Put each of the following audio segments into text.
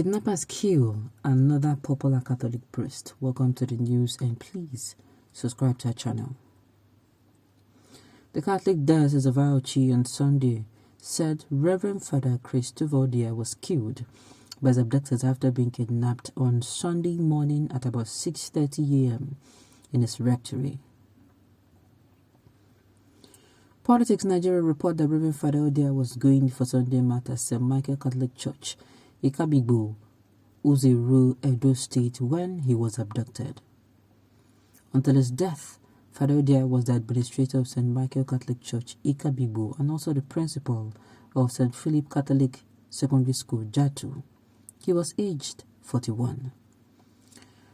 Kidnappers kill another popular Catholic priest. Welcome to the news and please subscribe to our channel. The Catholic Diocese of Ķ11 on Sunday said Reverend Father Ķ′ŁŁ was killed by his abductors after being kidnapped on Sunday morning at about 6:30 a.m. in his rectory. Politics Nigeria report that Reverend Father Ķ′׃ was going for Sunday Mass at St. Michael Catholic Church, Ikabigbo, Uziru, Edo State when he was abducted. Until his death, Father Ķ′Ł was the administrator of St. Michael Catholic Church, Ikabigbo, and also the principal of St. Philip Catholic Secondary School, Jatu. He was aged 41.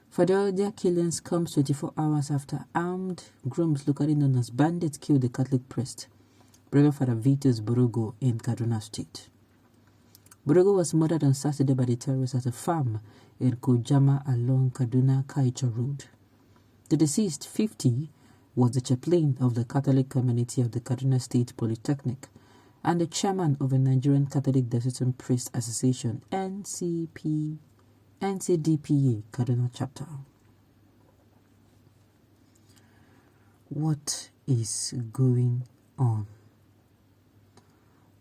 Father Ķ′Ł killings comes 24 hours after armed grooms locally known as bandits killed the Catholic priest, Reverend Father Vitus Borogo in Kaduna State. Borogo was murdered on Saturday by the terrorists at a farm in Kujama along Kaduna-Kaicho Road. The deceased, 50, was the chaplain of the Catholic community of the Kaduna State Polytechnic and the chairman of the Nigerian Catholic Diocesan Priest Association NCDPA Kaduna chapter. What is going on?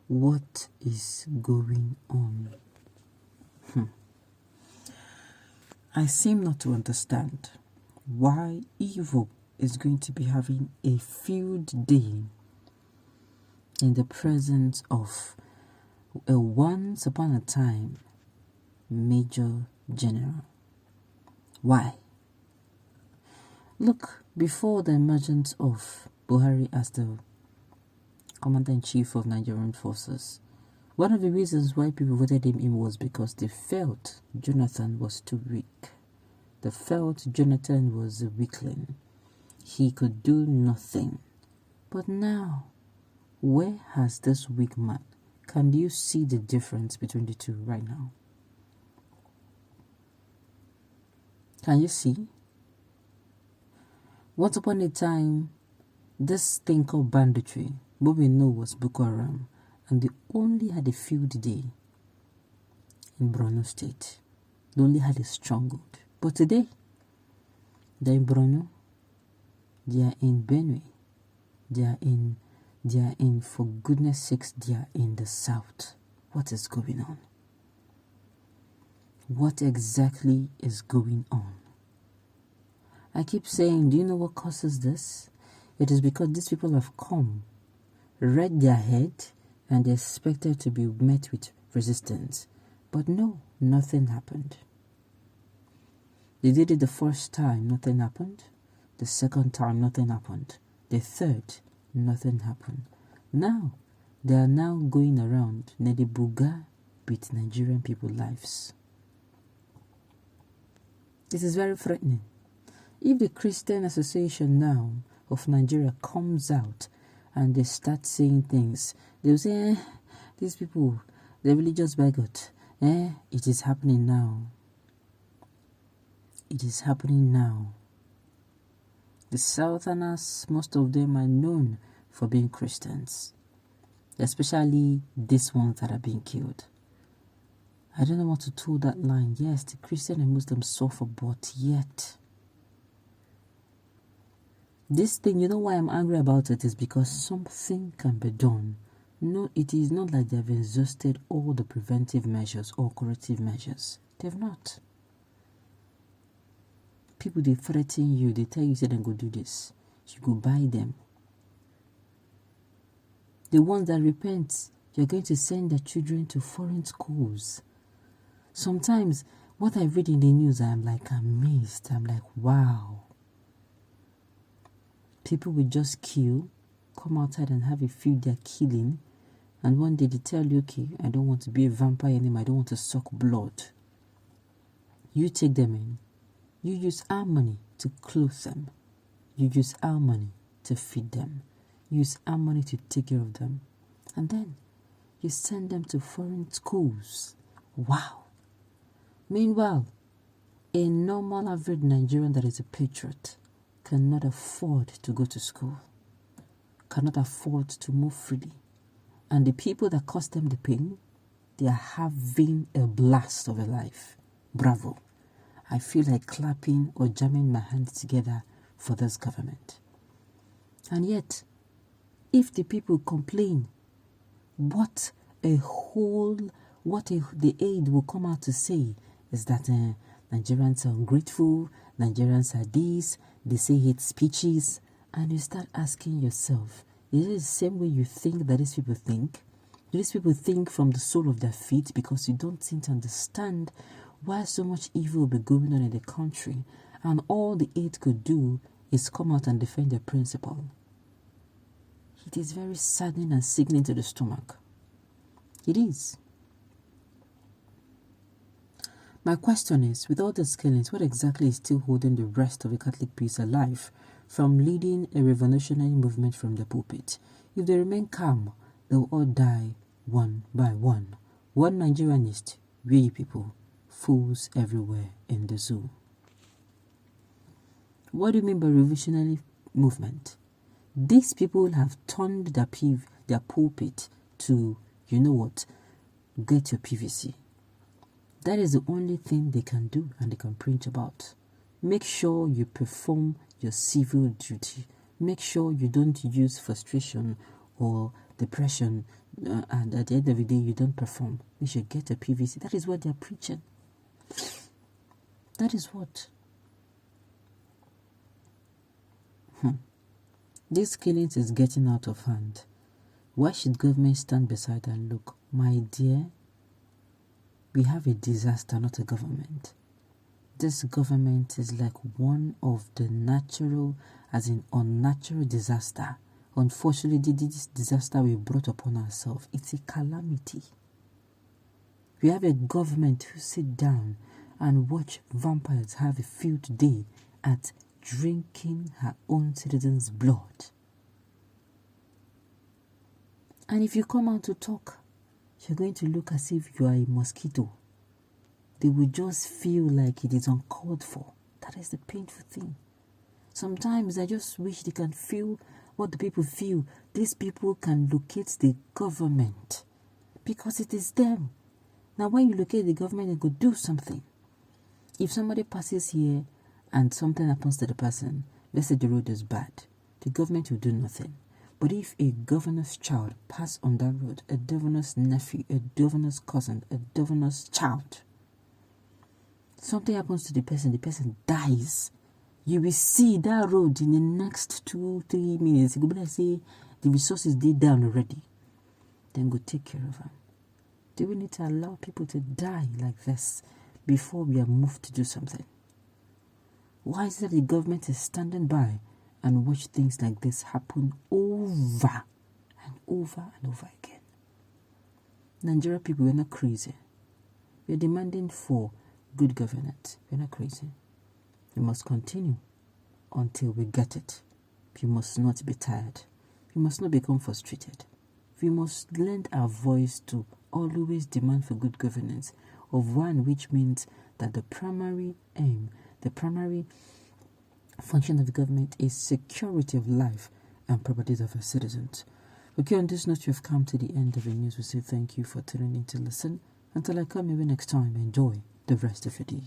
What is going on? I seem not to understand why evil is going to be having a field day in the presence of a once upon a time major general. Why? Look, before the emergence of Buhari as the Commander-in-Chief of Nigerian Forces, one of the reasons why people voted him in was because they felt Jonathan was too weak. They felt Jonathan was a weakling. He could do nothing. But now, where has this weak man? Can you see the difference between the two right now? Can you see? Once upon a time, this thing called banditry, what we know was Boko Haram, and they only had a field day in Borno State. They only had a stronghold. But today, they're in Borno, they are in Benue, they are in, for goodness sakes, they are in the south. What is going on? What exactly is going on? I keep saying, do you know what causes this? It is because these people have come, read their head, and they expected to be met with resistance. But no, nothing happened. They did it the first time, nothing happened. The second time, nothing happened. The third, nothing happened. Now, they are now going around Nedibuga with Nigerian people's lives. This is very threatening. If the Christian Association now of Nigeria comes out and they start saying things, they'll say, these people, they're religious bigot. It is happening now. It is happening now. The Southerners, most of them are known for being Christians, especially these ones that are being killed. I don't know what to toe that line. Yes, the Christian and Muslim suffer, but yet this thing, you know why I'm angry about it, is because something can be done. No, it is not like they've exhausted all the preventive measures or corrective measures. They've not. People, they threaten you, they tell you, say, then go do this. You go buy them. The ones that repent, you're going to send their children to foreign schools. Sometimes, what I read in the news, I'm like amazed. I'm like, wow. People will just kill, come outside and have a field they're killing, and one day they tell you, okay, I don't want to be a vampire anymore, I don't want to suck blood. You take them in. You use our money to clothe them. You use our money to feed them. You use our money to take care of them. And then you send them to foreign schools. Wow. Meanwhile, a normal average Nigerian that is a patriot cannot afford to go to school, cannot afford to move freely. And the people that cause them the pain, They are having a blast of a life. Bravo. I feel like clapping or jamming my hands together for this government. And yet, if the people complain, what the aid will come out to say is that Nigerians are ungrateful, Nigerians are this, they say hate speeches, and you start asking yourself, is it the same way you think that these people think? Do these people think from the sole of their feet because you don't seem to understand why so much evil will be going on in the country and all the aid could do is come out and defend their principle? It is very saddening and sickening to the stomach. It is. My question is, with all these killings, what exactly is still holding the rest of the Catholic priests alive from leading a revolutionary movement from the pulpit? If they remain calm, they will all die one by one. One Nigerianist, we people, fools everywhere in the zoo. What do you mean by revolutionary movement? These people have turned their pulpit to, you know what, get your PVC. That is the only thing they can do and they can preach about. Make sure you perform your civil duty. Make sure you don't use frustration or depression and at the end of the day you don't perform. We should get a PVC. That is what they are preaching. That is what. This killings is getting out of hand. Why should government stand beside and look? My dear, we have a disaster, not a government. This government is like one of the natural, as in unnatural disaster. Unfortunately, this disaster we brought upon ourselves. It's a calamity. We have a government who sit down and watch vampires have a field day at drinking her own citizens' blood. And if you come out to talk, you're going to look as if you are a mosquito. They will just feel like it is uncalled for. That is the painful thing. Sometimes I just wish they can feel what the people feel. These people can locate the government because it is them. Now when you locate the government, they could do something. If somebody passes here and something happens to the person, let's say the road is bad, the government will do nothing. But if a governor's child passes on that road, a governor's nephew, a governor's cousin, a governor's child, something happens to the person dies, you will see that road in the next 2-3 minutes. You go like say the resources they down already. Then go take care of them. Do we need to allow people to die like this before we are moved to do something? Why is it that the government is standing by and watch things like this happen over and over and over again? Nigeria people, we're not crazy. We're demanding for good governance. We're not crazy. We must continue until we get it. We must not be tired. We must not become frustrated. We must lend our voice to always demand for good governance of one, which means that the primary aim, the primary function of the government is security of life and properties of our citizens. Okay, on this note, you've come to the end of the news. We say thank you for tuning in to listen. Until I come here next time, enjoy the rest of your day.